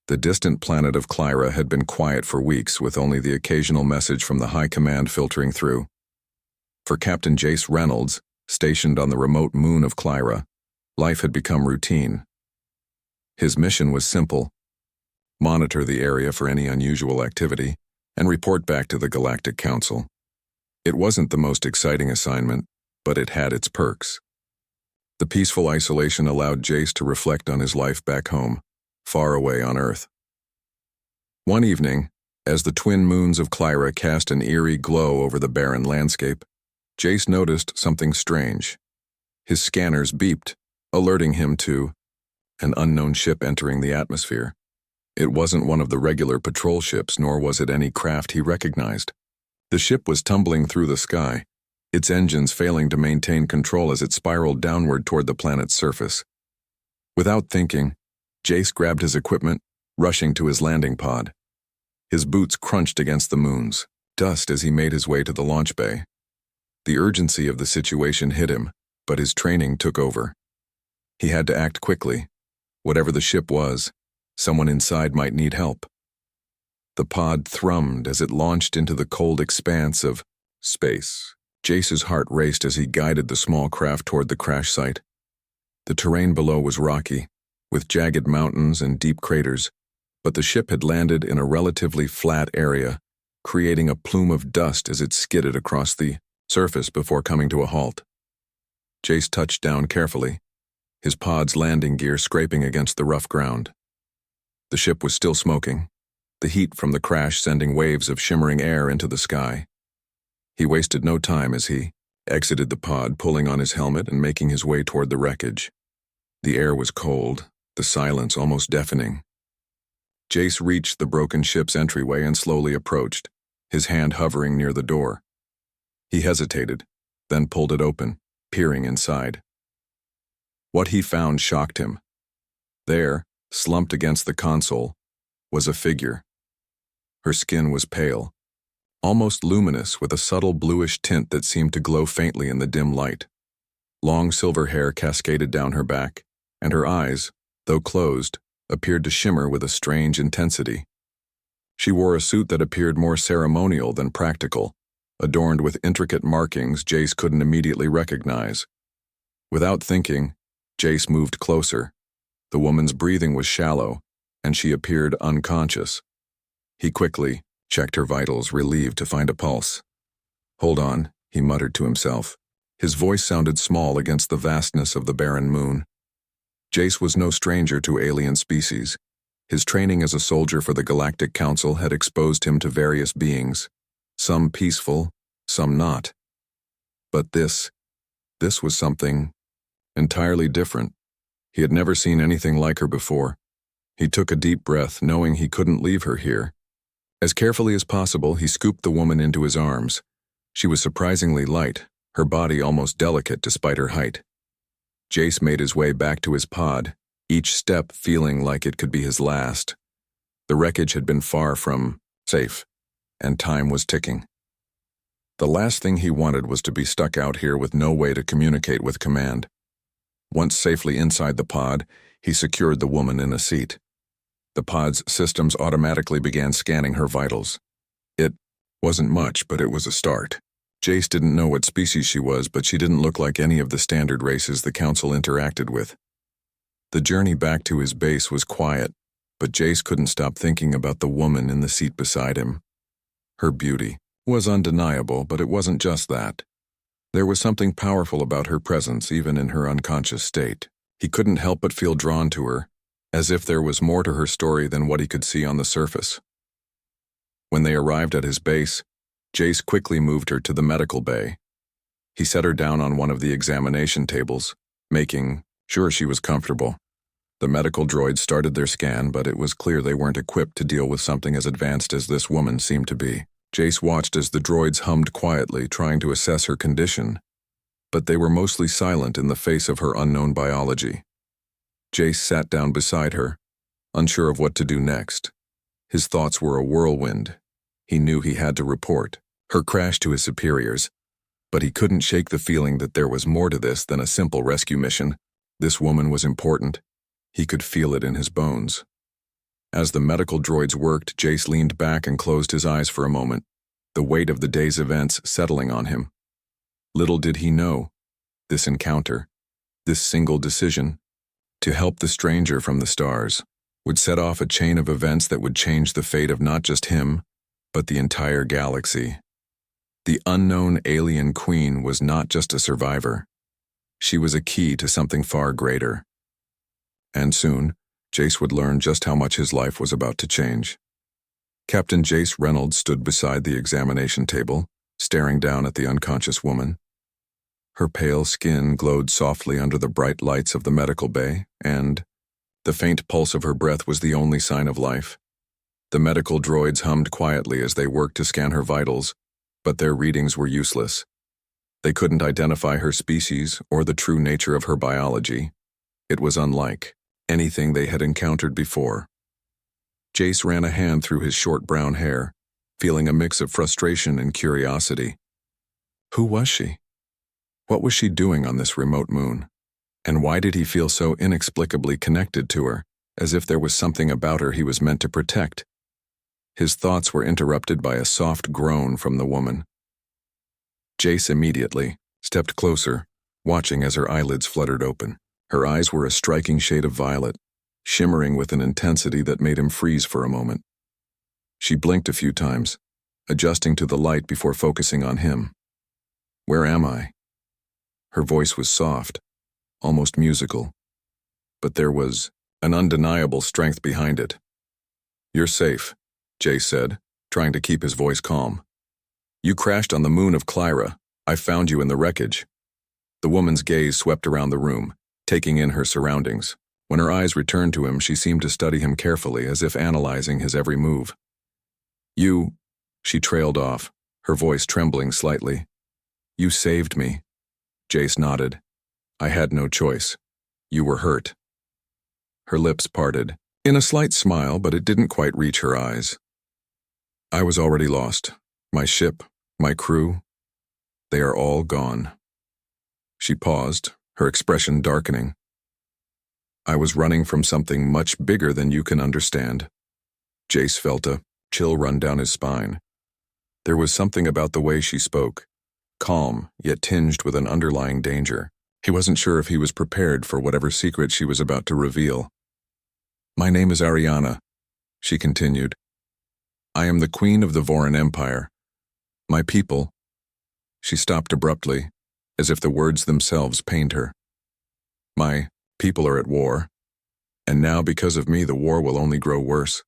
The distant planet of Clyra had been quiet for weeks, with only the occasional message from the High Command filtering through. For Captain Jace Reynolds, stationed on the remote moon of Clyra, life had become routine. His mission was simple: monitor the area for any unusual activity and report back to the Galactic Council. It wasn't the most exciting assignment, but it had its perks. The peaceful isolation allowed Jace to reflect on his life back home, far away on Earth. One evening, as the twin moons of Clyra cast an eerie glow over the barren landscape, Jace noticed something strange. His scanners beeped, alerting him to an unknown ship entering the atmosphere. It wasn't one of the regular patrol ships, nor was it any craft he recognized. The ship was tumbling through the sky, its engines failing to maintain control as it spiraled downward toward the planet's surface. Without thinking, Jace grabbed his equipment, rushing to his landing pod. His boots crunched against the moon's dust as he made his way to the launch bay. The urgency of the situation hit him, but his training took over. He had to act quickly. Whatever the ship was, someone inside might need help. The pod thrummed as it launched into the cold expanse of space. Jace's heart raced as he guided the small craft toward the crash site. The terrain below was rocky, with jagged mountains and deep craters, but the ship had landed in a relatively flat area, creating a plume of dust as it skidded across the surface before coming to a halt. Jace touched down carefully, his pod's landing gear scraping against the rough ground. The ship was still smoking, the heat from the crash sending waves of shimmering air into the sky. He wasted no time as he exited the pod, pulling on his helmet and making his way toward the wreckage. The air was cold, the silence almost deafening. Jace reached the broken ship's entryway and slowly approached, his hand hovering near the door. He hesitated, then pulled it open, peering inside. What he found shocked him. There, slumped against the console, was a figure. Her skin was pale, almost luminous, with a subtle bluish tint that seemed to glow faintly in the dim light. Long silver hair cascaded down her back, and her eyes, though closed, appeared to shimmer with a strange intensity. She wore a suit that appeared more ceremonial than practical, adorned with intricate markings Jace couldn't immediately recognize. Without thinking, Jace moved closer. The woman's breathing was shallow, and she appeared unconscious. He quickly checked her vitals, relieved to find a pulse. "Hold on," he muttered to himself. His voice sounded small against the vastness of the barren moon. Jace was no stranger to alien species. His training as a soldier for the Galactic Council had exposed him to various beings, some peaceful, some not. But this was something entirely different. He had never seen anything like her before. He took a deep breath, knowing he couldn't leave her here. As carefully as possible, he scooped the woman into his arms. She was surprisingly light, her body almost delicate despite her height. Jace made his way back to his pod, each step feeling like it could be his last. The wreckage had been far from safe, and time was ticking. The last thing he wanted was to be stuck out here with no way to communicate with command. Once safely inside the pod, he secured the woman in a seat. The pod's systems automatically began scanning her vitals. It wasn't much, but it was a start. Jace didn't know what species she was, but she didn't look like any of the standard races the Council interacted with. The journey back to his base was quiet, but Jace couldn't stop thinking about the woman in the seat beside him. Her beauty was undeniable, but it wasn't just that. There was something powerful about her presence, even in her unconscious state. He couldn't help but feel drawn to her, as if there was more to her story than what he could see on the surface. When they arrived at his base, Jace quickly moved her to the medical bay. He set her down on one of the examination tables, making sure she was comfortable. The medical droids started their scan, but it was clear they weren't equipped to deal with something as advanced as this woman seemed to be. Jace watched as the droids hummed quietly, trying to assess her condition, but they were mostly silent in the face of her unknown biology. Jace sat down beside her, unsure of what to do next. His thoughts were a whirlwind. He knew he had to report her crash to his superiors, but he couldn't shake the feeling that there was more to this than a simple rescue mission. This woman was important. He could feel it in his bones. As the medical droids worked, Jace leaned back and closed his eyes for a moment, the weight of the day's events settling on him. Little did he know, this encounter, this single decision, to help the stranger from the stars, would set off a chain of events that would change the fate of not just him, but the entire galaxy. The unknown alien queen was not just a survivor. She was a key to something far greater. And soon, Jace would learn just how much his life was about to change. Captain Jace Reynolds stood beside the examination table, staring down at the unconscious woman. Her pale skin glowed softly under the bright lights of the medical bay, and the faint pulse of her breath was the only sign of life. The medical droids hummed quietly as they worked to scan her vitals, but their readings were useless. They couldn't identify her species or the true nature of her biology. It was unlike anything they had encountered before. Jace ran a hand through his short brown hair, feeling a mix of frustration and curiosity. Who was she? What was she doing on this remote moon? And why did he feel so inexplicably connected to her, as if there was something about her he was meant to protect? His thoughts were interrupted by a soft groan from the woman. Jace immediately stepped closer, watching as her eyelids fluttered open. Her eyes were a striking shade of violet, shimmering with an intensity that made him freeze for a moment. She blinked a few times, adjusting to the light before focusing on him. "Where am I?" Her voice was soft, almost musical, but there was an undeniable strength behind it. "You're safe," Jace said, trying to keep his voice calm. "You crashed on the moon of Clyra. I found you in the wreckage." The woman's gaze swept around the room, taking in her surroundings. When her eyes returned to him, she seemed to study him carefully, as if analyzing his every move. "You," she trailed off, her voice trembling slightly. "You saved me." Jace nodded. "I had no choice. You were hurt." Her lips parted, in a slight smile, but it didn't quite reach her eyes. "I was already lost. My ship, my crew, they are all gone." She paused, her expression darkening. "I was running from something much bigger than you can understand." Jace felt a chill run down his spine. There was something about the way she spoke, calm, yet tinged with an underlying danger. He wasn't sure if he was prepared for whatever secret she was about to reveal. "My name is Ariana," she continued. "I am the Queen of the Voran Empire. My people—" She stopped abruptly, as if the words themselves pained her. "My people are at war, and now because of me the war will only grow worse."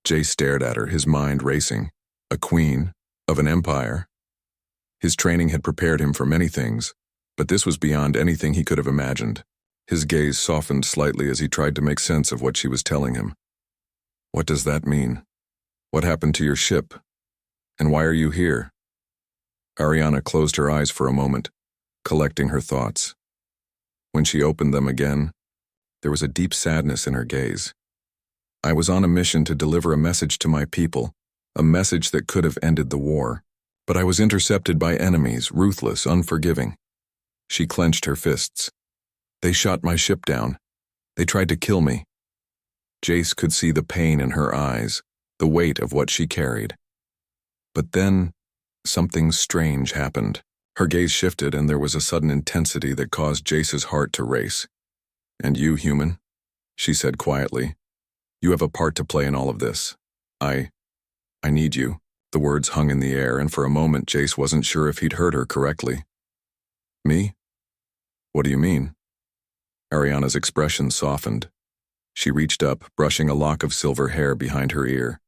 Jay stared at her, his mind racing. A queen of an empire. His training had prepared him for many things, but this was beyond anything he could have imagined. His gaze softened slightly as he tried to make sense of what she was telling him. "What does that mean? What happened to your ship? And why are you here?" Ariana closed her eyes for a moment, collecting her thoughts. When she opened them again, there was a deep sadness in her gaze. "I was on a mission to deliver a message to my people, a message that could have ended the war. But I was intercepted by enemies, ruthless, unforgiving." She clenched her fists. "They shot my ship down. They tried to kill me." Jace could see the pain in her eyes, the weight of what she carried. But then, something strange happened. Her gaze shifted, and there was a sudden intensity that caused Jace's heart to race. "And you, human," she said quietly, "you have a part to play in all of this. I need you." The words hung in the air, and for a moment Jace wasn't sure if he'd heard her correctly. "Me? What do you mean?" Ariana's expression softened. She reached up, brushing a lock of silver hair behind her ear.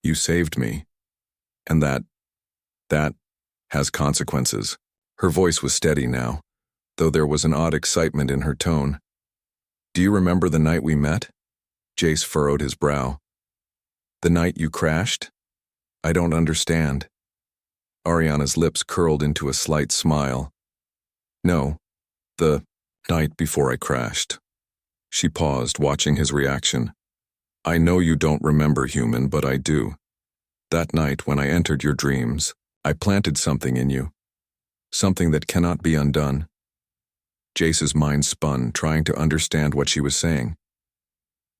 "You saved me. And that has consequences." Her voice was steady now, though there was an odd excitement in her tone. "Do you remember the night we met?" Jace furrowed his brow. "The night you crashed? I don't understand." Ariana's lips curled into a slight smile. "No, the night before I crashed." She paused, watching his reaction. "I know you don't remember, human, but I do. That night when I entered your dreams, I planted something in you. Something that cannot be undone." Jace's mind spun, trying to understand what she was saying.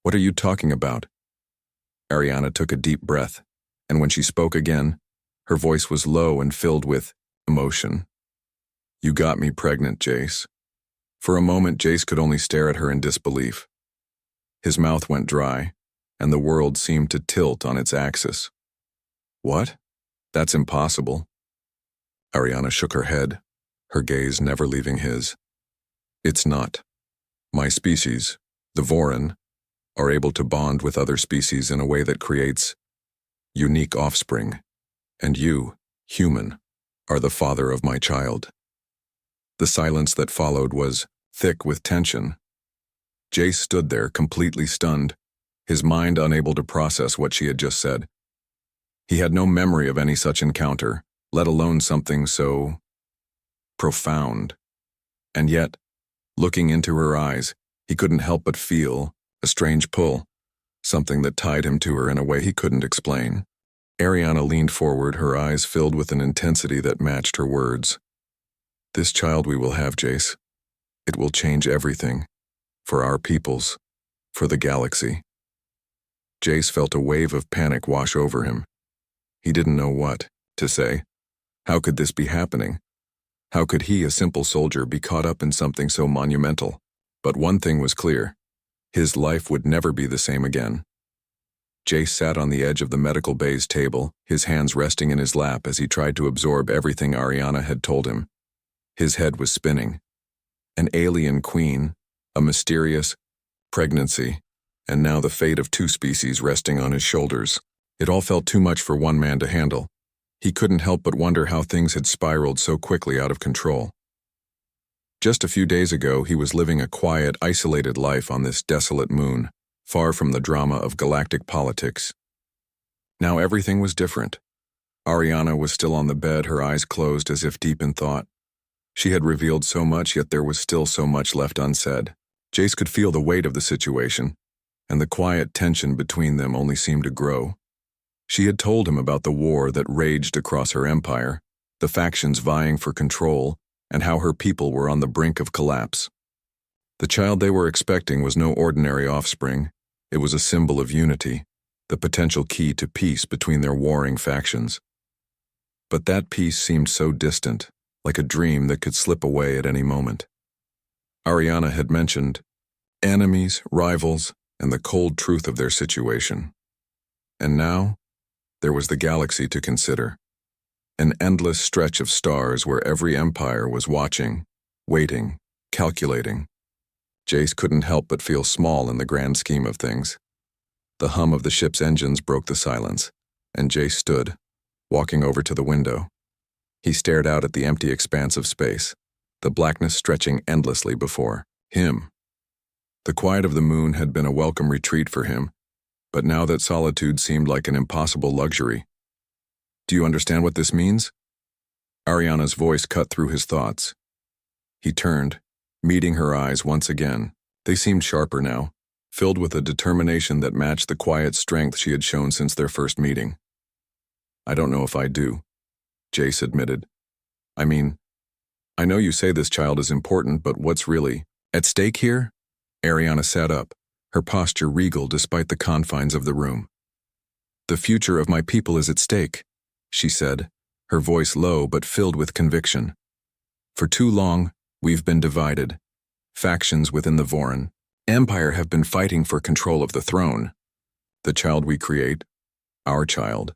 "What are you talking about?" Ariana took a deep breath, and when she spoke again, her voice was low and filled with emotion. You got me pregnant, Jace. For a moment, Jace could only stare at her in disbelief. His mouth went dry, and the world seemed to tilt on its axis. What? That's impossible. Ariana shook her head, her gaze never leaving his. It's not. My species, the Vorin, are able to bond with other species in a way that creates unique offspring, and you, human, are the father of my child. The silence that followed was thick with tension. Jace stood there, completely stunned, his mind unable to process what she had just said. He had no memory of any such encounter, let alone something so profound. And yet, looking into her eyes, he couldn't help but feel a strange pull, something that tied him to her in a way he couldn't explain. Ariana leaned forward, her eyes filled with an intensity that matched her words. This child we will have, Jace. It will change everything. For our peoples. For the galaxy. Jace felt a wave of panic wash over him. He didn't know what to say. How could this be happening? How could he, a simple soldier, be caught up in something so monumental? But one thing was clear. His life would never be the same again. Jace sat on the edge of the medical bay's table, his hands resting in his lap as he tried to absorb everything Ariana had told him. His head was spinning. An alien queen, a mysterious pregnancy, and now the fate of two species resting on his shoulders. It all felt too much for one man to handle. He couldn't help but wonder how things had spiraled so quickly out of control. Just a few days ago, he was living a quiet, isolated life on this desolate moon, far from the drama of galactic politics. Now everything was different. Ariana was still on the bed, her eyes closed as if deep in thought. She had revealed so much, yet there was still so much left unsaid. Jace could feel the weight of the situation, and the quiet tension between them only seemed to grow. She had told him about the war that raged across her empire, the factions vying for control, and how her people were on the brink of collapse. The child they were expecting was no ordinary offspring. It was a symbol of unity, the potential key to peace between their warring factions. But that peace seemed so distant, like a dream that could slip away at any moment. Ariana had mentioned enemies, rivals, and the cold truth of their situation. And now, there was the galaxy to consider. An endless stretch of stars where every empire was watching, waiting, calculating. Jace couldn't help but feel small in the grand scheme of things. The hum of the ship's engines broke the silence, and Jace stood, walking over to the window. He stared out at the empty expanse of space, the blackness stretching endlessly before him. The quiet of the moon had been a welcome retreat for him, but now that solitude seemed like an impossible luxury. Do you understand what this means? Ariana's voice cut through his thoughts. He turned, meeting her eyes once again. They seemed sharper now, filled with a determination that matched the quiet strength she had shown since their first meeting. I don't know if I do, Jace admitted. I mean, I know you say this child is important, but what's really at stake here? Ariana sat up, her posture regal despite the confines of the room. The future of my people is at stake, she said, her voice low but filled with conviction. For too long, we've been divided. Factions within the Vorin Empire have been fighting for control of the throne. The child we create, our child,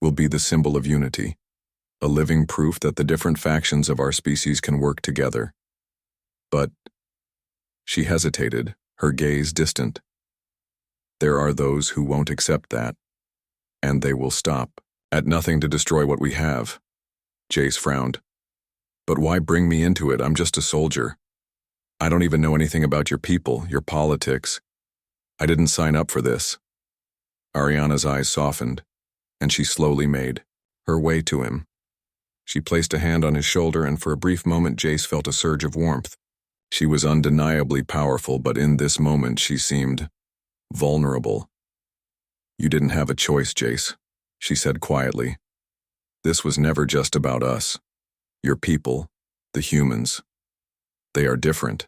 will be the symbol of unity, a living proof that the different factions of our species can work together. But she hesitated, her gaze distant. There are those who won't accept that, and they will stop at nothing to destroy what we have. Jace frowned. But why bring me into it? I'm just a soldier. I don't even know anything about your people, your politics. I didn't sign up for this. Ariana's eyes softened, and she slowly made her way to him. She placed a hand on his shoulder, and for a brief moment Jace felt a surge of warmth. She was undeniably powerful, but in this moment she seemed vulnerable. You didn't have a choice, Jace, she said quietly. This was never just about us. Your people, the humans. They are different.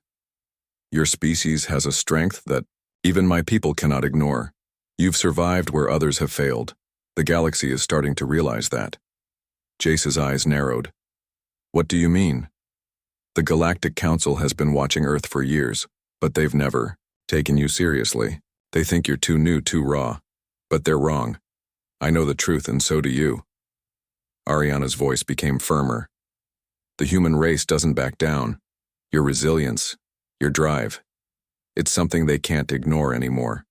Your species has a strength that even my people cannot ignore. You've survived where others have failed. The galaxy is starting to realize that. Jace's eyes narrowed. What do you mean? The Galactic Council has been watching Earth for years, but they've never taken you seriously. They think you're too new, too raw. But they're wrong. I know the truth, and so do you. Ariana's voice became firmer. The human race doesn't back down. Your resilience, your drive. It's something they can't ignore anymore.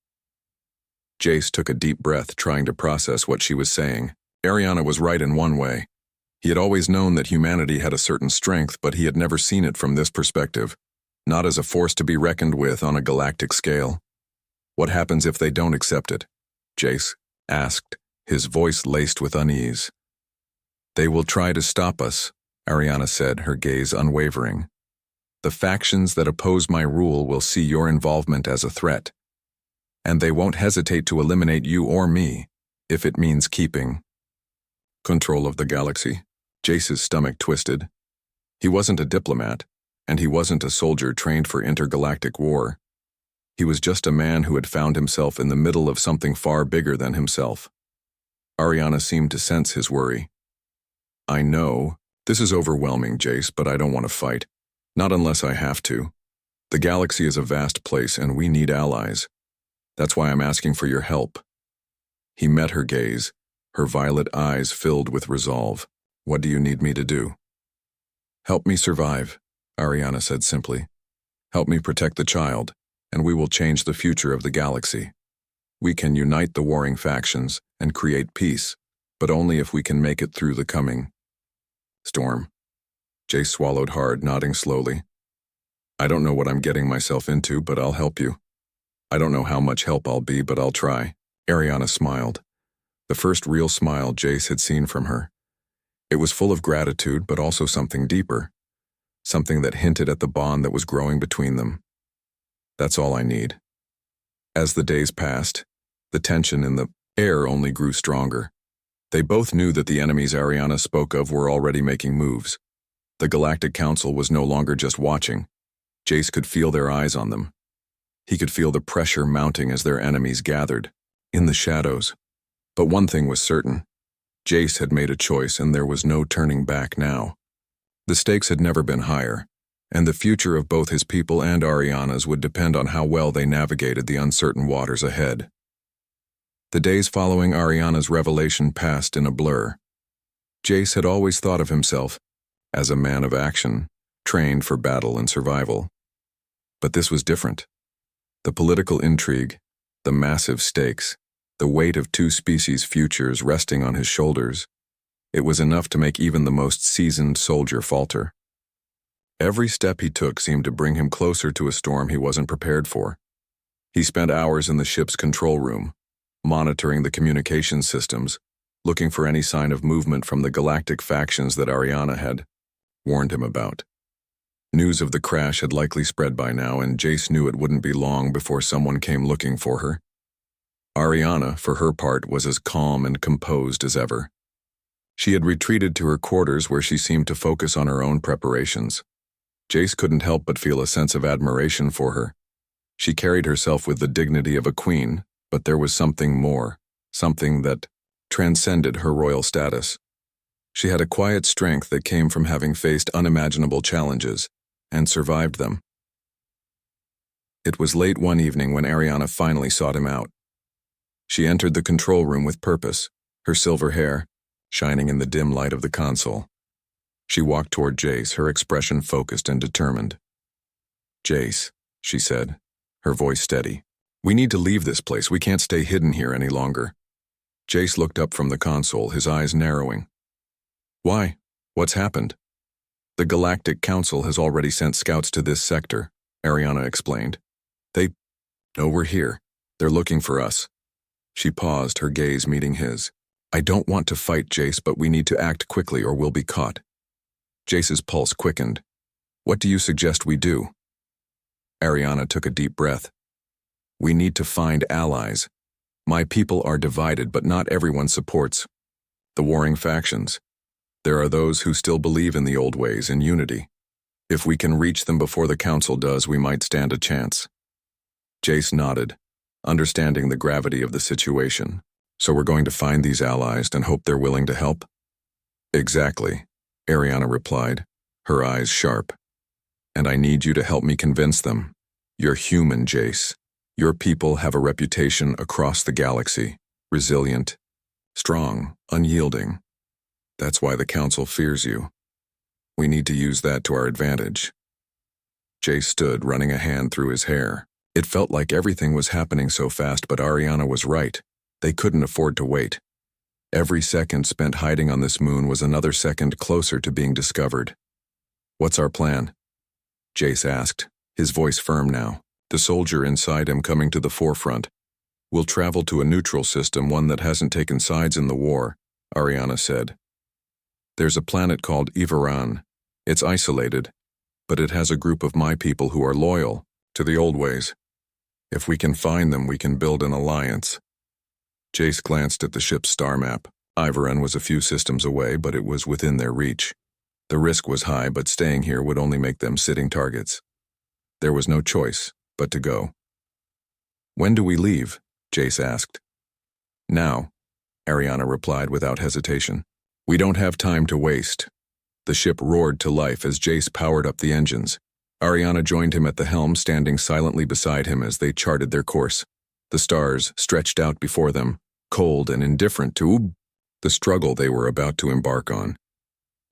Jace took a deep breath, trying to process what she was saying. Ariana was right in one way. He had always known that humanity had a certain strength, but he had never seen it from this perspective, not as a force to be reckoned with on a galactic scale. What happens if they don't accept it? Jace asked, his voice laced with unease. They will try to stop us, Ariana said, her gaze unwavering. The factions that oppose my rule will see your involvement as a threat, and they won't hesitate to eliminate you or me, if it means keeping control of the galaxy. Jace's stomach twisted. He wasn't a diplomat, and he wasn't a soldier trained for intergalactic war. He was just a man who had found himself in the middle of something far bigger than himself. Ariana seemed to sense his worry. I know, this is overwhelming, Jace, but I don't want to fight. Not unless I have to. The galaxy is a vast place, and we need allies. That's why I'm asking for your help. He met her gaze, her violet eyes filled with resolve. What do you need me to do? Help me survive, Ariana said simply. Help me protect the child, and we will change the future of the galaxy. We can unite the warring factions and create peace, but only if we can make it through the coming storm. Jace swallowed hard, nodding slowly. I don't know what I'm getting myself into, but I'll help you. I don't know how much help I'll be, but I'll try. Ariana smiled. The first real smile Jace had seen from her. It was full of gratitude, but also something deeper. Something that hinted at the bond that was growing between them. That's all I need. As the days passed, the tension in the air only grew stronger. They both knew that the enemies Ariana spoke of were already making moves. The Galactic Council was no longer just watching. Jace could feel their eyes on them. He could feel the pressure mounting as their enemies gathered, in the shadows. But one thing was certain. Jace had made a choice, and there was no turning back now. The stakes had never been higher, and the future of both his people and Ariana's would depend on how well they navigated the uncertain waters ahead. The days following Ariana's revelation passed in a blur. Jace had always thought of himself as a man of action, trained for battle and survival. But this was different. The political intrigue, the massive stakes, the weight of two species' futures resting on his shoulders, it was enough to make even the most seasoned soldier falter. Every step he took seemed to bring him closer to a storm he wasn't prepared for. He spent hours in the ship's control room, monitoring the communication systems, looking for any sign of movement from the galactic factions that Ariana had warned him about. News of the crash had likely spread by now, and Jace knew it wouldn't be long before someone came looking for her. Ariana, for her part, was as calm and composed as ever. She had retreated to her quarters where she seemed to focus on her own preparations. Jace couldn't help but feel a sense of admiration for her. She carried herself with the dignity of a queen, but there was something more, something that transcended her royal status. She had a quiet strength that came from having faced unimaginable challenges and survived them. It was late one evening when Ariana finally sought him out. She entered the control room with purpose, her silver hair shining in the dim light of the console. She walked toward Jace, her expression focused and determined. Jace, she said, her voice steady. We need to leave this place. We can't stay hidden here any longer. Jace looked up from the console, his eyes narrowing. Why? What's happened? The Galactic Council has already sent scouts to this sector, Ariana explained. They know we're here. They're looking for us. She paused, her gaze meeting his. I don't want to fight, Jace, but we need to act quickly or we'll be caught. Jace's pulse quickened. What do you suggest we do? Ariana took a deep breath. We need to find allies. My people are divided, but not everyone supports the warring factions. There are those who still believe in the old ways and unity. If we can reach them before the council does, we might stand a chance. Jace nodded, understanding the gravity of the situation. So we're going to find these allies and hope they're willing to help? Exactly, Ariana replied, her eyes sharp. And I need you to help me convince them. You're human, Jace. Your people have a reputation across the galaxy. Resilient, strong, unyielding. That's why the Council fears you. We need to use that to our advantage. Jace stood, running a hand through his hair. It felt like everything was happening so fast, but Ariana was right. They couldn't afford to wait. Every second spent hiding on this moon was another second closer to being discovered. What's our plan? Jace asked, his voice firm now, the soldier inside him coming to the forefront. We'll travel to a neutral system, one that hasn't taken sides in the war, Ariana said. There's a planet called Ivaran. It's isolated, but it has a group of my people who are loyal to the old ways. If we can find them, we can build an alliance. Jace glanced at the ship's star map. Ivaran was a few systems away, but it was within their reach. The risk was high, but staying here would only make them sitting targets. There was no choice but to go. When do we leave? Jace asked. Now, Ariana replied without hesitation. We don't have time to waste. The ship roared to life as Jace powered up the engines. Ariana joined him at the helm, standing silently beside him as they charted their course. The stars stretched out before them, cold and indifferent to the struggle they were about to embark on.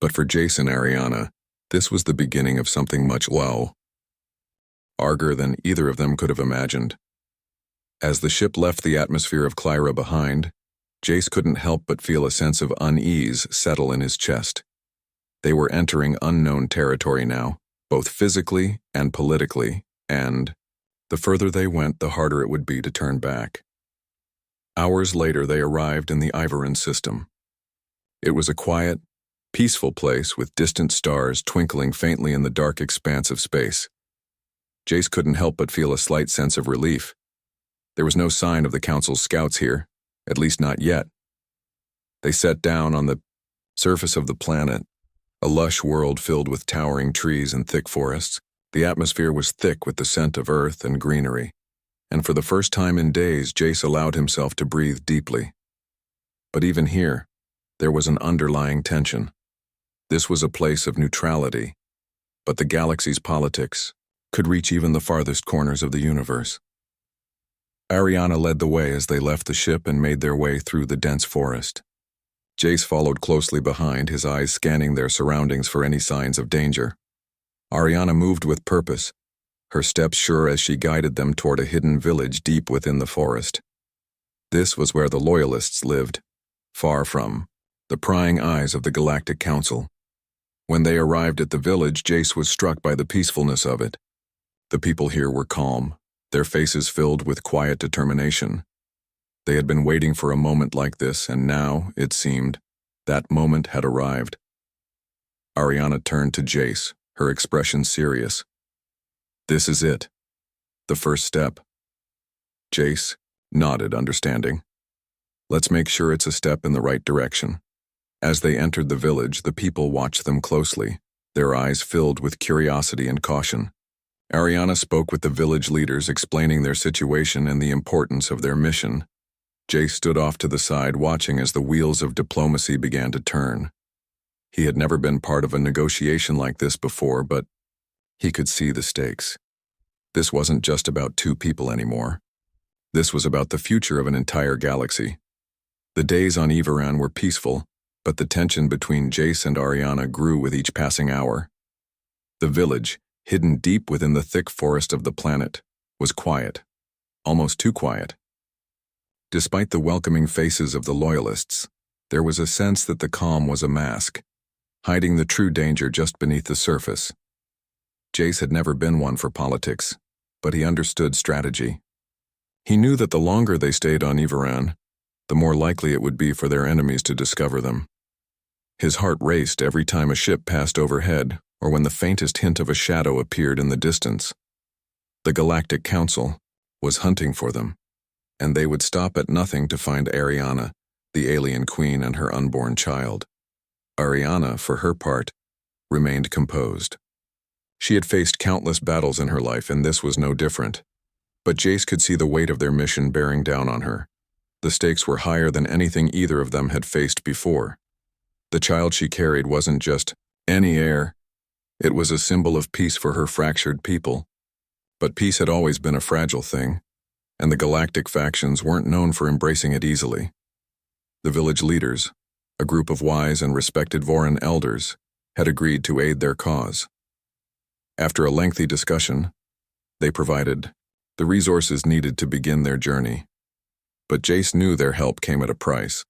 But for Jace and Ariana, this was the beginning of something much larger than either of them could have imagined. As the ship left the atmosphere of Clyra behind, Jace couldn't help but feel a sense of unease settle in his chest. They were entering unknown territory now, both physically and politically, and the further they went, the harder it would be to turn back. Hours later, they arrived in the Ivaran system. It was a quiet, peaceful place with distant stars twinkling faintly in the dark expanse of space. Jace couldn't help but feel a slight sense of relief. There was no sign of the Council's scouts here, at least not yet. They sat down on the surface of the planet, a lush world filled with towering trees and thick forests. The atmosphere was thick with the scent of earth and greenery, and for the first time in days, Jace allowed himself to breathe deeply. But even here, there was an underlying tension. This was a place of neutrality, but the galaxy's politics could reach even the farthest corners of the universe. Ariana led the way as they left the ship and made their way through the dense forest. Jace followed closely behind, his eyes scanning their surroundings for any signs of danger. Ariana moved with purpose, her steps sure as she guided them toward a hidden village deep within the forest. This was where the Loyalists lived, far from the prying eyes of the Galactic Council. When they arrived at the village, Jace was struck by the peacefulness of it. The people here were calm, their faces filled with quiet determination. They had been waiting for a moment like this, and now, it seemed, that moment had arrived. Ariana turned to Jace, her expression serious. This is it. The first step. Jace nodded, understanding. Let's make sure it's a step in the right direction. As they entered the village, the people watched them closely, their eyes filled with curiosity and caution. Ariana spoke with the village leaders, explaining their situation and the importance of their mission. Jace stood off to the side, watching as the wheels of diplomacy began to turn. He had never been part of a negotiation like this before, but he could see the stakes. This wasn't just about two people anymore. This was about the future of an entire galaxy. The days on Ivaran were peaceful, but the tension between Jace and Ariana grew with each passing hour. The village, hidden deep within the thick forest of the planet, was quiet, almost too quiet. Despite the welcoming faces of the Loyalists, there was a sense that the calm was a mask, hiding the true danger just beneath the surface. Jace had never been one for politics, but he understood strategy. He knew that the longer they stayed on Ivaran, the more likely it would be for their enemies to discover them. His heart raced every time a ship passed overhead or when the faintest hint of a shadow appeared in the distance. The Galactic Council was hunting for them, and they would stop at nothing to find Ariana, the alien queen, and her unborn child. Ariana, for her part, remained composed. She had faced countless battles in her life, and this was no different. But Jace could see the weight of their mission bearing down on her. The stakes were higher than anything either of them had faced before. The child she carried wasn't just any heir. It was a symbol of peace for her fractured people. But peace had always been a fragile thing, and the galactic factions weren't known for embracing it easily. The village leaders, a group of wise and respected Voran elders, had agreed to aid their cause. After a lengthy discussion, they provided the resources needed to begin their journey. But Jace knew their help came at a price.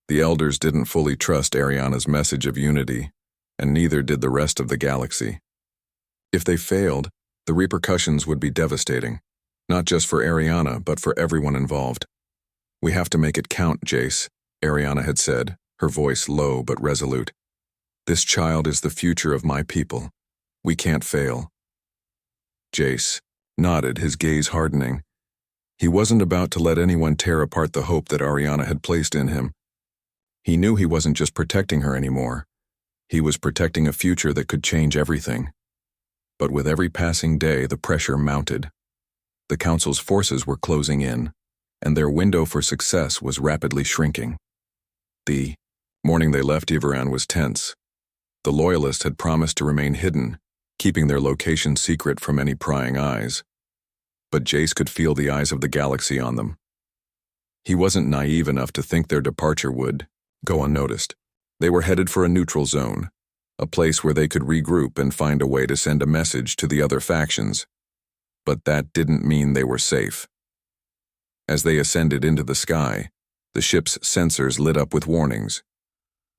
The elders didn't fully trust Ariana's message of unity, and neither did the rest of the galaxy. If they failed, the repercussions would be devastating, not just for Ariana, but for everyone involved. "We have to make it count, Jace," Ariana had said, her voice low but resolute. "This child is the future of my people. We can't fail." Jace nodded, his gaze hardening. He wasn't about to let anyone tear apart the hope that Ariana had placed in him. He knew he wasn't just protecting her anymore. He was protecting a future that could change everything. But with every passing day, the pressure mounted. The Council's forces were closing in, and their window for success was rapidly shrinking. The morning they left Iveran was tense. The Loyalists had promised to remain hidden, keeping their location secret from any prying eyes. But Jace could feel the eyes of the galaxy on them. He wasn't naive enough to think their departure would go unnoticed. They were headed for a neutral zone, a place where they could regroup and find a way to send a message to the other factions. But that didn't mean they were safe. As they ascended into the sky, the ship's sensors lit up with warnings.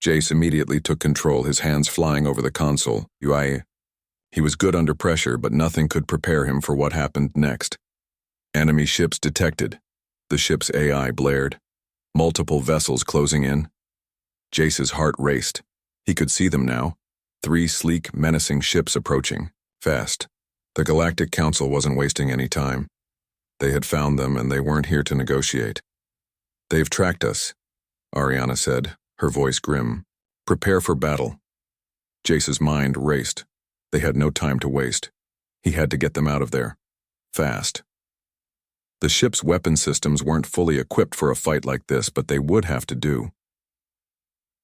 Jace immediately took control, his hands flying over the console. He was good under pressure, but nothing could prepare him for what happened next. Enemy ships detected. The ship's AI blared. Multiple vessels closing in. Jace's heart raced. He could see them now. 3 sleek, menacing ships approaching, fast. The Galactic Council wasn't wasting any time. They had found them, and they weren't here to negotiate. "They've tracked us," Ariana said, her voice grim. "Prepare for battle." Jace's mind raced. They had no time to waste. He had to get them out of there. Fast. The ship's weapon systems weren't fully equipped for a fight like this, but they would have to do.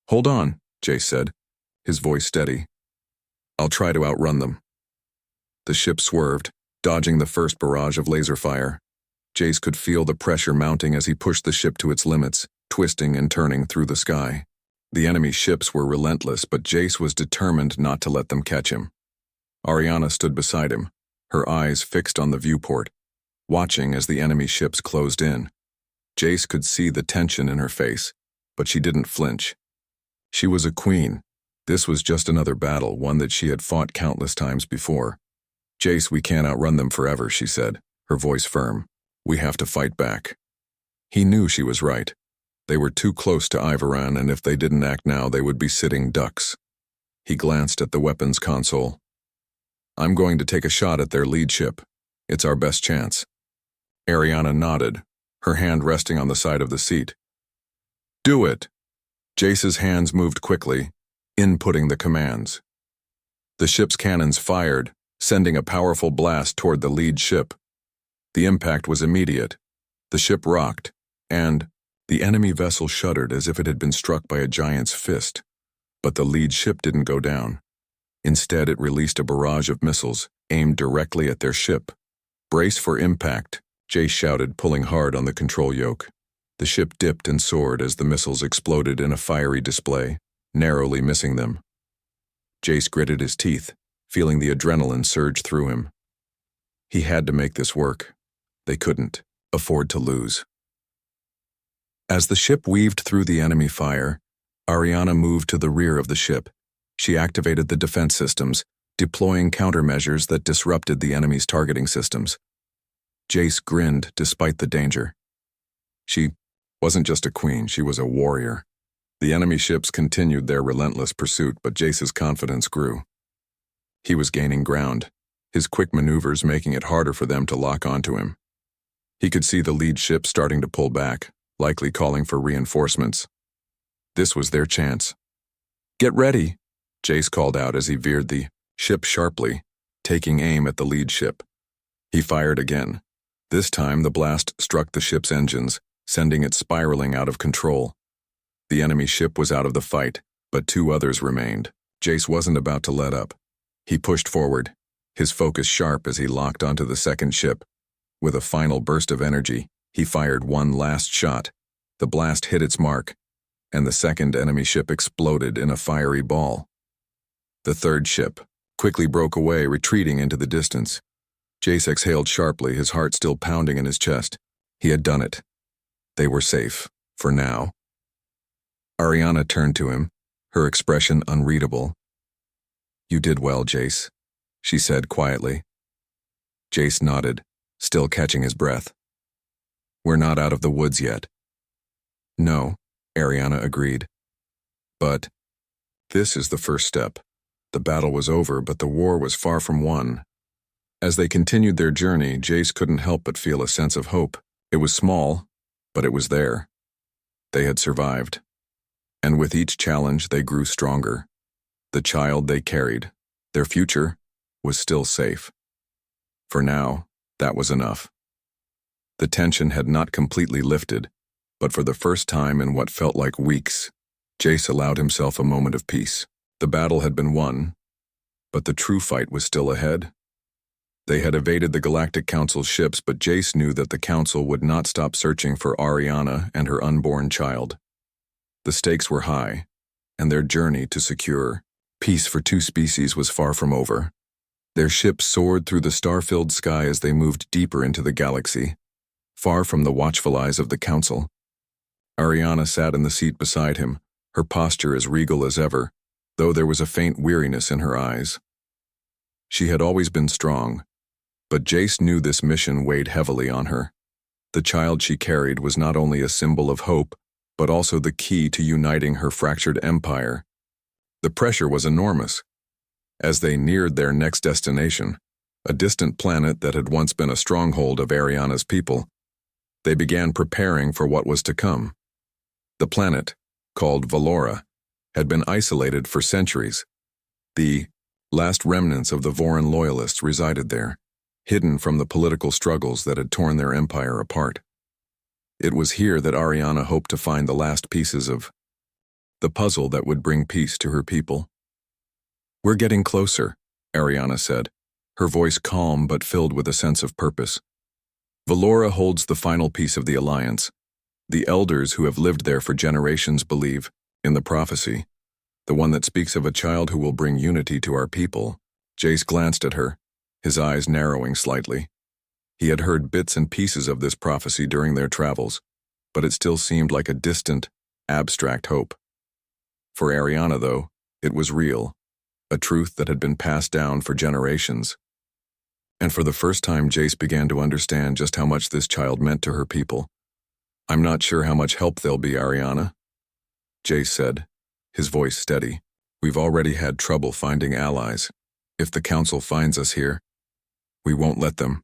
"Hold on," Jace said, his voice steady. "I'll try to outrun them." The ship swerved, dodging the first barrage of laser fire. Jace could feel the pressure mounting as he pushed the ship to its limits, twisting and turning through the sky. The enemy ships were relentless, but Jace was determined not to let them catch him. Ariana stood beside him, her eyes fixed on the viewport, watching as the enemy ships closed in. Jace could see the tension in her face, but she didn't flinch. She was a queen. This was just another battle, one that she had fought countless times before. "Jace, we can't outrun them forever," she said, her voice firm. "We have to fight back." He knew she was right. They were too close to Iveran, and if they didn't act now, they would be sitting ducks. He glanced at the weapons console. "I'm going to take a shot at their lead ship. It's our best chance." Ariana nodded, her hand resting on the side of the seat. "Do it." Jace's hands moved quickly, inputting the commands. The ship's cannons fired, sending a powerful blast toward the lead ship. The impact was immediate. The ship rocked, and the enemy vessel shuddered as if it had been struck by a giant's fist. But the lead ship didn't go down. Instead, it released a barrage of missiles, aimed directly at their ship. "Brace for impact," Jace shouted, pulling hard on the control yoke. The ship dipped and soared as the missiles exploded in a fiery display, narrowly missing them. Jace gritted his teeth, feeling the adrenaline surge through him. He had to make this work. They couldn't afford to lose. As the ship weaved through the enemy fire, Ariana moved to the rear of the ship. She activated the defense systems, deploying countermeasures that disrupted the enemy's targeting systems. Jace grinned despite the danger. She wasn't just a queen, she was a warrior. The enemy ships continued their relentless pursuit, but Jace's confidence grew. He was gaining ground, his quick maneuvers making it harder for them to lock onto him. He could see the lead ship starting to pull back, likely calling for reinforcements. This was their chance. "Get ready," Jace called out as he veered the ship sharply, taking aim at the lead ship. He fired again. This time, the blast struck the ship's engines, sending it spiraling out of control. The enemy ship was out of the fight, but 2 others remained. Jace wasn't about to let up. He pushed forward, his focus sharp as he locked onto the second ship. With a final burst of energy, he fired one last shot. The blast hit its mark, and the second enemy ship exploded in a fiery ball. The third ship quickly broke away, retreating into the distance. Jace exhaled sharply, his heart still pounding in his chest. He had done it. They were safe, for now. Ariana turned to him, her expression unreadable. "You did well, Jace," she said quietly. Jace nodded, still catching his breath. "We're not out of the woods yet." "No," Ariana agreed. "But this is the first step." The battle was over, but the war was far from won. As they continued their journey, Jace couldn't help but feel a sense of hope. It was small, but it was there. They had survived. And with each challenge, they grew stronger. The child they carried, their future, was still safe. For now, that was enough. The tension had not completely lifted, but for the first time in what felt like weeks, Jace allowed himself a moment of peace. The battle had been won, but the true fight was still ahead. They had evaded the Galactic Council's ships, but Jace knew that the Council would not stop searching for Ariana and her unborn child. The stakes were high, and their journey to secure peace for 2 species was far from over. Their ships soared through the star-filled sky as they moved deeper into the galaxy, far from the watchful eyes of the Council. Ariana sat in the seat beside him, her posture as regal as ever, though there was a faint weariness in her eyes. She had always been strong, but Jace knew this mission weighed heavily on her. The child she carried was not only a symbol of hope, but also the key to uniting her fractured empire. The pressure was enormous. As they neared their next destination, a distant planet that had once been a stronghold of Ariana's people, they began preparing for what was to come. The planet, called Valora, had been isolated for centuries. The last remnants of the Voran loyalists resided there, hidden from the political struggles that had torn their empire apart. It was here that Ariana hoped to find the last pieces of the puzzle that would bring peace to her people. "We're getting closer," Ariana said, her voice calm but filled with a sense of purpose. "Valora holds the final piece of the alliance. The elders who have lived there for generations believe in the prophecy, the one that speaks of a child who will bring unity to our people." Jace glanced at her, his eyes narrowing slightly. He had heard bits and pieces of this prophecy during their travels, but it still seemed like a distant, abstract hope. For Ariana, though, it was real, a truth that had been passed down for generations. And for the first time, Jace began to understand just how much this child meant to her people. "I'm not sure how much help they'll be, Ariana," Jace said, his voice steady. "We've already had trouble finding allies. If the Council finds us here, we won't let them."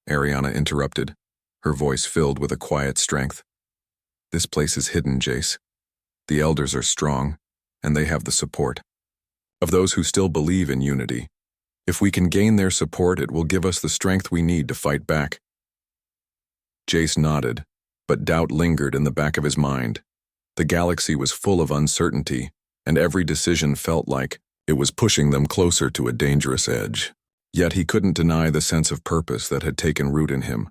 Ariana interrupted, her voice filled with a quiet strength. "This place is hidden, Jace. The elders are strong, and they have the support of those who still believe in unity. If we can gain their support, it will give us the strength we need to fight back." Jace nodded, but doubt lingered in the back of his mind. The galaxy was full of uncertainty, and every decision felt like it was pushing them closer to a dangerous edge. Yet he couldn't deny the sense of purpose that had taken root in him.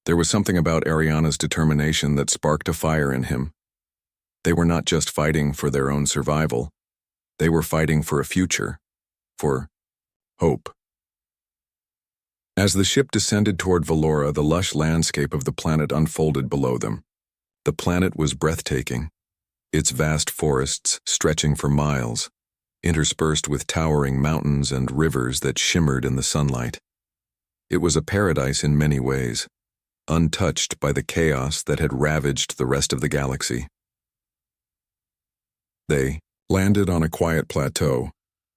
There was something about Ariana's determination that sparked a fire in him. They were not just fighting for their own survival. They were fighting for a future, for hope. As the ship descended toward Valora, the lush landscape of the planet unfolded below them. The planet was breathtaking, its vast forests stretching for miles, interspersed with towering mountains and rivers that shimmered in the sunlight. It was a paradise in many ways, untouched by the chaos that had ravaged the rest of the galaxy. They landed on a quiet plateau,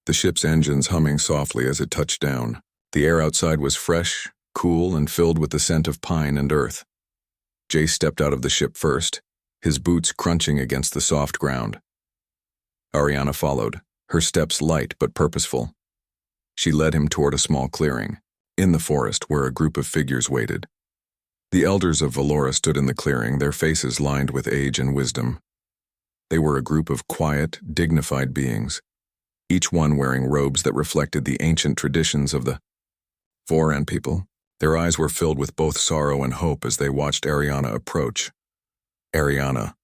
the ship's engines humming softly as it touched down. The air outside was fresh, cool, and filled with the scent of pine and earth. Jace stepped out of the ship first, his boots crunching against the soft ground. Ariana followed, her steps light but purposeful. She led him toward a small clearing, in the forest where a group of figures waited. The elders of Valora stood in the clearing, their faces lined with age and wisdom. They were a group of quiet, dignified beings, each one wearing robes that reflected the ancient traditions of the Voran people. Their eyes were filled with both sorrow and hope as they watched Ariana approach. Ariana,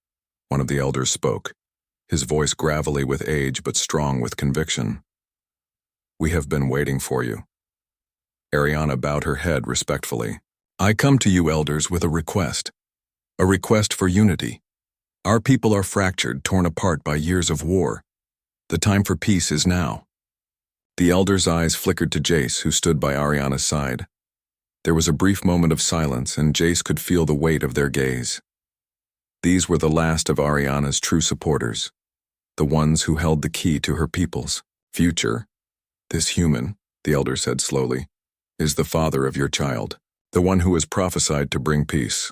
one of the elders spoke, his voice gravelly with age but strong with conviction. "We have been waiting for you." Ariana bowed her head respectfully. "I come to you, elders, with a request for unity. Our people are fractured, torn apart by years of war. The time for peace is now." The elders' eyes flickered to Jace, who stood by Ariana's side. There was a brief moment of silence, and Jace could feel the weight of their gaze. These were the last of Ariana's true supporters, the ones who held the key to her people's future. "This human," the elder said slowly, "is the father of your child, the one who was prophesied to bring peace."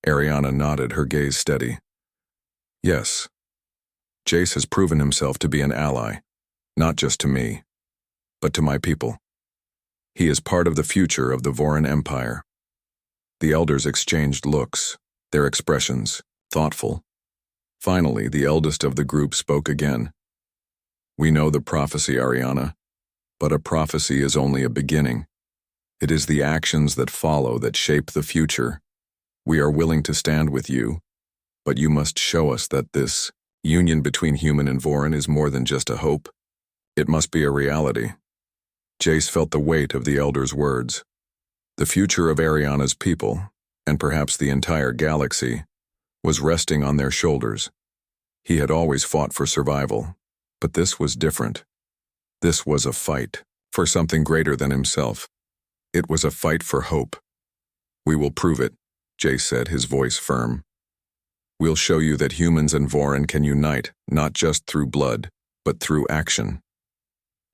Ariana nodded, her gaze steady. "Yes. Jace has proven himself to be an ally, not just to me, but to my people. He is part of the future of the Voran Empire." The elders exchanged looks, their expressions thoughtful. Finally, the eldest of the group spoke again. "We know the prophecy, Ariana, but a prophecy is only a beginning. It is the actions that follow that shape the future. We are willing to stand with you, but you must show us that this union between human and Voran is more than just a hope. It must be a reality." Jace felt the weight of the elder's words. The future of Ariana's people, and perhaps the entire galaxy, was resting on their shoulders. He had always fought for survival, but this was different. This was a fight for something greater than himself. It was a fight for hope. "We will prove it," Jace said, his voice firm. "We'll show you that humans and Voran can unite, not just through blood, but through action."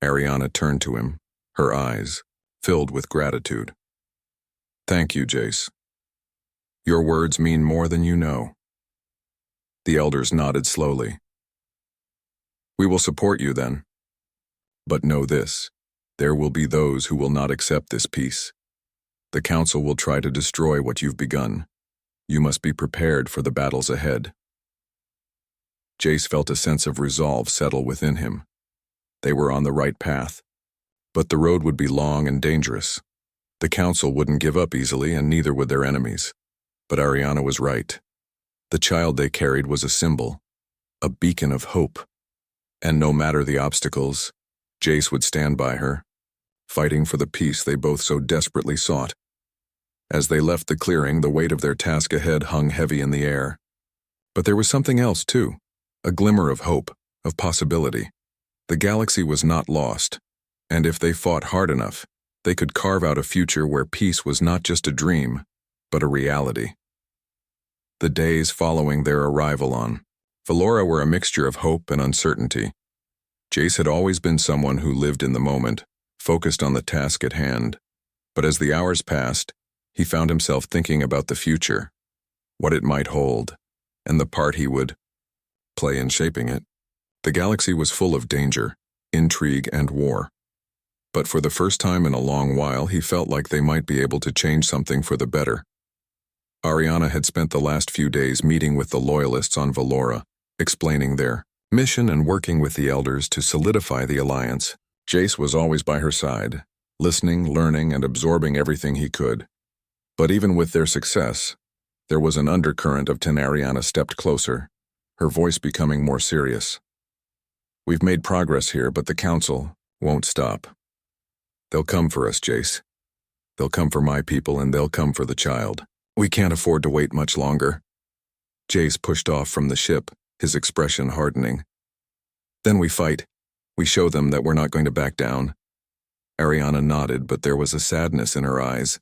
Ariana turned to him, her eyes filled with gratitude. "Thank you, Jace. Your words mean more than you know." The elders nodded slowly. "We will support you then. But know this, there will be those who will not accept this peace. The council will try to destroy what you've begun. You must be prepared for the battles ahead." Jace felt a sense of resolve settle within him. They were on the right path, but the road would be long and dangerous. The council wouldn't give up easily, and neither would their enemies. But Ariana was right. The child they carried was a symbol, a beacon of hope. And no matter the obstacles, Jace would stand by her, fighting for the peace they both so desperately sought. As they left the clearing, the weight of their task ahead hung heavy in the air. But there was something else too, a glimmer of hope, of possibility. The galaxy was not lost, and if they fought hard enough, they could carve out a future where peace was not just a dream, but a reality. The days following their arrival on Valora were a mixture of hope and uncertainty. Jace had always been someone who lived in the moment, focused on the task at hand. But as the hours passed, he found himself thinking about the future, what it might hold, and the part he would play in shaping it. The galaxy was full of danger, intrigue, and war. But for the first time in a long while, he felt like they might be able to change something for the better. Ariana had spent the last few days meeting with the loyalists on Valora, explaining their mission and working with the elders to solidify the alliance. Jace was always by her side, listening, learning, and absorbing everything he could. But even with their success, there was an undercurrent of tension. Ariana stepped closer, her voice becoming more serious. "We've made progress here, but the council won't stop. They'll come for us, Jace. They'll come for my people, and they'll come for the child. We can't afford to wait much longer." Jace pushed off from the ship, his expression hardening. "Then we fight. We show them that we're not going to back down." Ariana nodded, but there was a sadness in her eyes.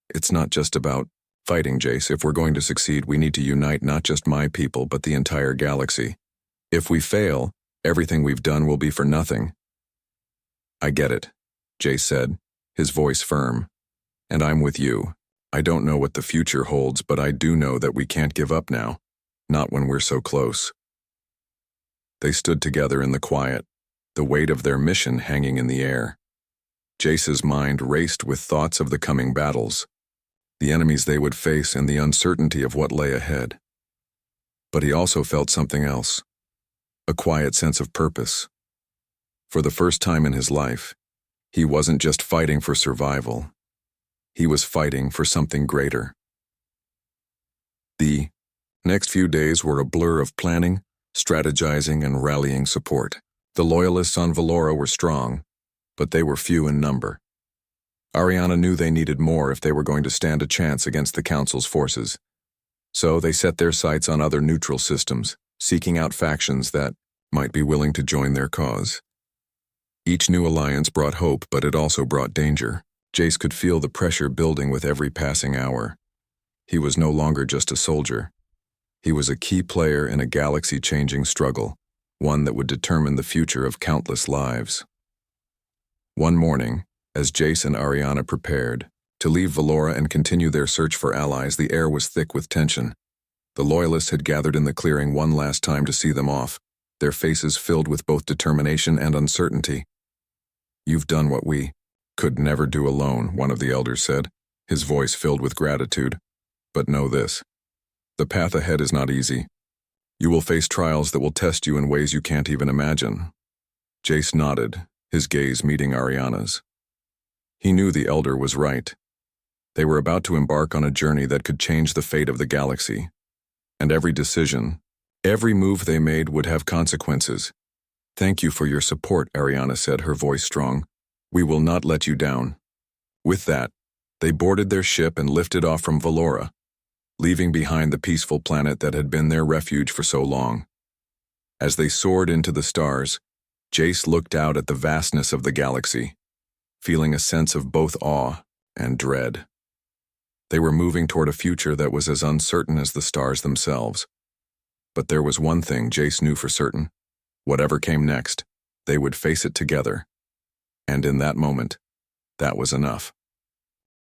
"It's not just about fighting, Jace. If we're going to succeed, we need to unite not just my people, but the entire galaxy. If we fail, everything we've done will be for nothing." "I get it," Jace said, his voice firm. "And I'm with you. I don't know what the future holds, but I do know that we can't give up now, not when we're so close." They stood together in the quiet, the weight of their mission hanging in the air. Jace's mind raced with thoughts of the coming battles. the enemies they would face, and the uncertainty of what lay ahead. But he also felt something else, a quiet sense of purpose. For the first time in his life, he wasn't just fighting for survival. He was fighting for something greater. The next few days were a blur of planning, strategizing, and rallying support. The loyalists on Valora were strong, but they were few in number. Ariana knew they needed more if they were going to stand a chance against the Council's forces. So they set their sights on other neutral systems, seeking out factions that might be willing to join their cause. Each new alliance brought hope, but it also brought danger. Jace could feel the pressure building with every passing hour. He was no longer just a soldier. He was a key player in a galaxy-changing struggle, one that would determine the future of countless lives. One morning, as Jace and Ariana prepared to leave Valora and continue their search for allies, the air was thick with tension. The Loyalists had gathered in the clearing one last time to see them off, their faces filled with both determination and uncertainty. "You've done what we could never do alone," one of the elders said, his voice filled with gratitude. "But know this. The path ahead is not easy. You will face trials that will test you in ways you can't even imagine." Jace nodded, his gaze meeting Ariana's. He knew the elder was right. They were about to embark on a journey that could change the fate of the galaxy. And every decision, every move they made would have consequences. "Thank you for your support," Ariana said, her voice strong. "We will not let you down." With that, they boarded their ship and lifted off from Valora, leaving behind the peaceful planet that had been their refuge for so long. As they soared into the stars, Jace looked out at the vastness of the galaxy, feeling a sense of both awe and dread. They were moving toward a future that was as uncertain as the stars themselves. But there was one thing Jace knew for certain. Whatever came next, they would face it together. And in that moment, that was enough.